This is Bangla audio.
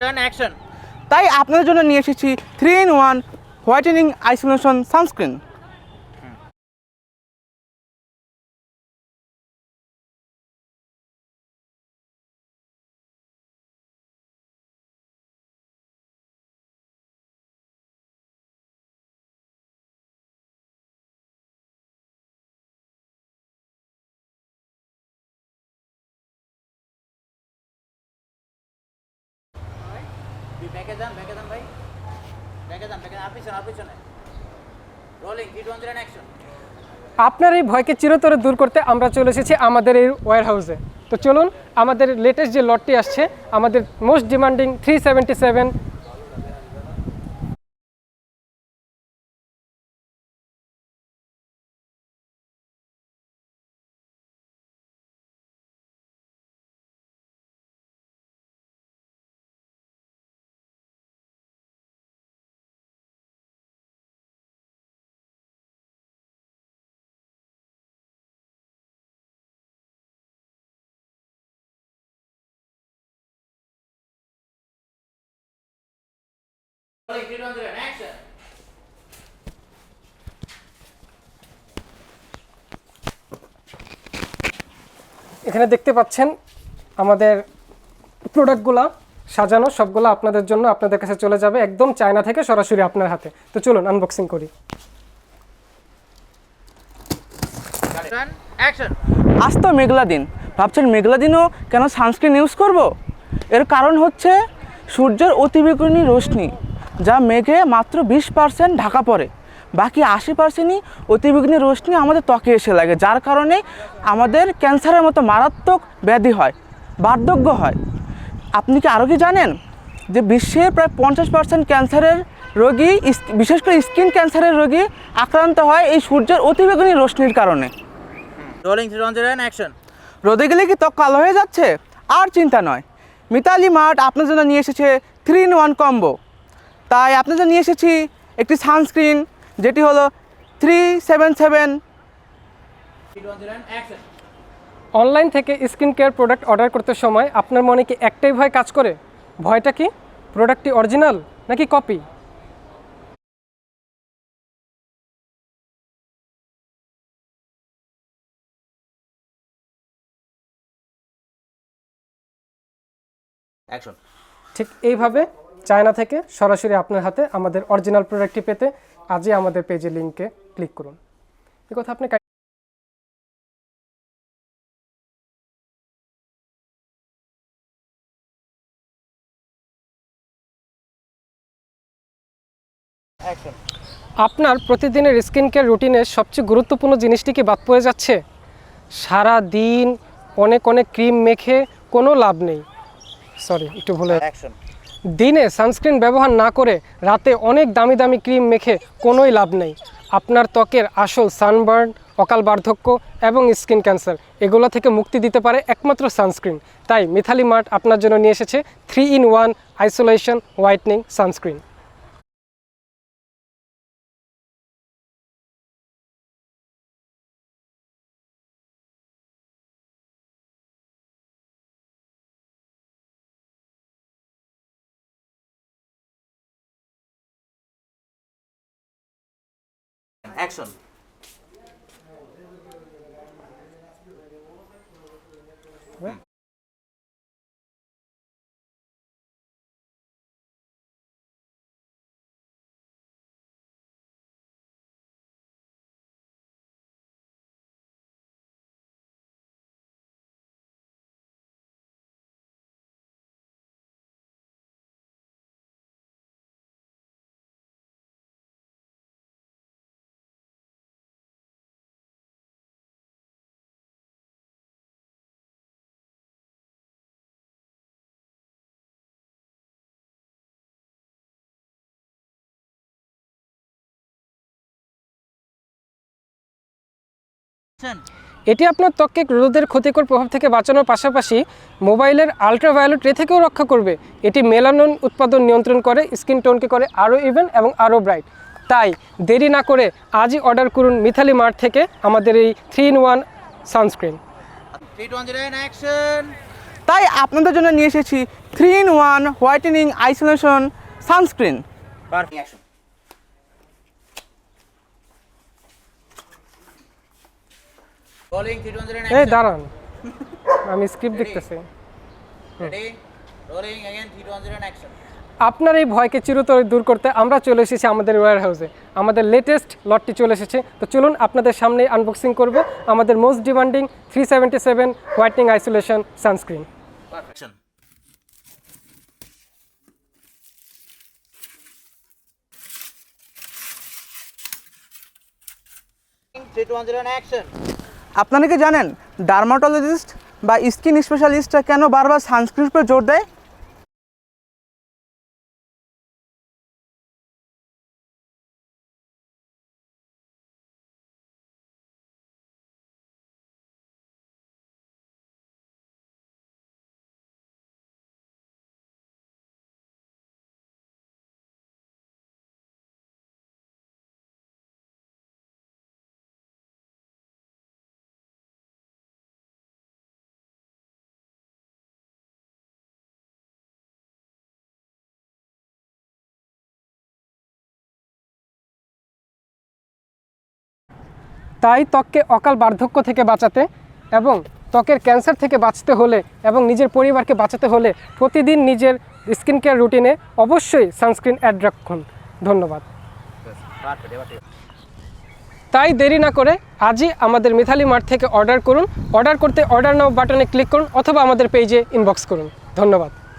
অ্যাকশন। তাই আপনাদের জন্য নিয়ে এসেছি 3-in-1 হোয়াইটেনিং আইসোলেশন সানস্ক্রিন। ব্যাকে যান ভাই, ব্যাকে যান আর পিছনে রোলিং 3 2 1 অ্যাকশন। আপনার এই ভয়কে চিরতরে দূর করতে আমরা চলে এসেছি আমাদের এই ওয়্যার হাউসে। তো চলুন, আমাদের লেটেস্ট যে লটটি আসছে, আমাদের মোস্ট ডিমান্ডিং 377 রোলিং 3 2 1 অ্যাকশন। এখানে দেখতে পাচ্ছেন আমাদের প্রোডাক্টগুলো সাজানো, সবগুলো আপনাদের জন্য আপনাদের কাছে চলে যাবে একদম চায়না থেকে সরাসরি আপনার হাতে। তো চলুন আনবক্সিং করি। অ্যাকশন। আজ তো মেঘলা দিন, ভাবছেন মেঘলা দিনও কেন সানস্ক্রিন ইউজ করব? এর কারণ হচ্ছে সূর্যের অতিবেগুনি রশ্মি, যা মেঘে মাত্র 20% ঢাকা পড়ে। বাকি 80%ই অতিবেগুনি রশ্মি আমাদের ত্বকে এসে লাগে, যার কারণে আমাদের ক্যান্সারের মতো মারাত্মক ব্যাধি হয়, বার্ধক্য হয়। আপনি কি আরও কি জানেন যে বিশ্বের প্রায় 50% ক্যান্সারের রোগী, বিশেষ করে স্কিন ক্যান্সারের রোগী আক্রান্ত হয় এই সূর্যের অতিবেগুনি রশ্মির কারণে। Rolling 3 2 1 action. রোদে গেলে কি ত্বক কালো হয়ে যাচ্ছে? আর চিন্তা নয়, মিতালি মার্ট আপনার জন্য নিয়ে এসেছে 3-in-1 কম্বো। তাই আপনার জন্য নিয়ে এসেছি একটি সানস্ক্রিন, যেটি হলো 377। 3 2 1 অ্যাকশন। অনলাইন থেকে স্কিন কেয়ার প্রোডাক্ট অর্ডার করতে সময় আপনার মনে কি একটাই ভয় কাজ করে? ভয়টা কি? প্রোডাক্টটি অরিজিনাল নাকি কপি? অ্যাকশন। ঠিক এইভাবে চায়না থেকে সরাসরি আপনার হাতে আমাদের অরিজিনাল প্রোডাক্টটি পেতে আজই আমাদের পেজের লিঙ্কে ক্লিক করুন। এই কথা আপনি অ্যাকশন। আপনার প্রতিদিনের স্কিন কেয়ার রুটিনের সবচেয়ে গুরুত্বপূর্ণ জিনিসটি কি বাদ পড়ে যাচ্ছে? সারা দিন অনেক ক্রিম মেখে কোনো লাভ নেই। একটু ভুলে অ্যাকশন। দিনে সানস্ক্রিন ব্যবহার না করে রাতে অনেক দামি ক্রিম মেখে কোনোই লাভ নেই। আপনার ত্বকের আসল সানবার্ন, অকাল বার্ধক্য এবং স্কিন ক্যান্সার এগুলো থেকে মুক্তি দিতে পারে একমাত্র সানস্ক্রিন। তাই মিথালি মার্ট আপনার জন্য নিয়ে এসেছে 3-in-1 isolation whitening sunscreen. Action. এটি আপনার ত্বককে রোদের ক্ষতিকর প্রভাব থেকে বাঁচানোর পাশাপাশি মোবাইলের আলট্রাভায়োলেট রে থেকেও রক্ষা করবে। এটি মেলানিন উৎপাদন নিয়ন্ত্রণ করে, স্কিন টোনকে করে আরও ইভেন এবং আরও ব্রাইট। তাই দেরি না করে আজই অর্ডার করুন মিথালি মার্ট থেকে আমাদের এই 3-in-1 সানস্ক্রিন। 3 2 1 অ্যাকশন। তাই আপনাদের জন্য নিয়ে এসেছি 3-in-1 whitening isolation sunscreen. Perfect, action. Rolling 3 2 1 0 এই অ্যাকশন। দাঁড়ান, আমি স্ক্রিপ্ট দেখতেছি। Ready, rolling again 3 2 1 0 action. আপনার এই ভয়কে চিরতরে দূর করতে আমরা চলে এসেছি আমাদের ওয়্যার হাউসে। আমাদের লেটেস্ট লটটি চলে এসেছে, তো চলুন আপনাদের সামনে আনবক্সিং করব আমাদের most demanding 377 whitening isolation sunscreen. Perfection. 3 2 1 0 action. আপনারা কি জানেন ডার্মাটোলজিস্ট বা স্কিন স্পেশালিস্টরা কেন বারবার সানস্ক্রিনের উপর জোর দেয়? তাই ত্বককে অকাল বার্ধক্য থেকে বাঁচাতে এবং ত্বকের ক্যান্সার থেকে বাঁচতে হলে এবং নিজের পরিবারকে বাঁচাতে হলে প্রতিদিন নিজের স্কিন কেয়ার রুটিনে অবশ্যই সানস্ক্রিন অ্যাড রাখুন। ধন্যবাদ। পারফেক্ট, এবার ঠিক। তাই দেরি না করে আজই আমাদের মিথালি মার্ট থেকে অর্ডার করুন। অর্ডার করতে অর্ডার নাও বাটনে ক্লিক করুন অথবা আমাদের পেজে ইনবক্স করুন। ধন্যবাদ।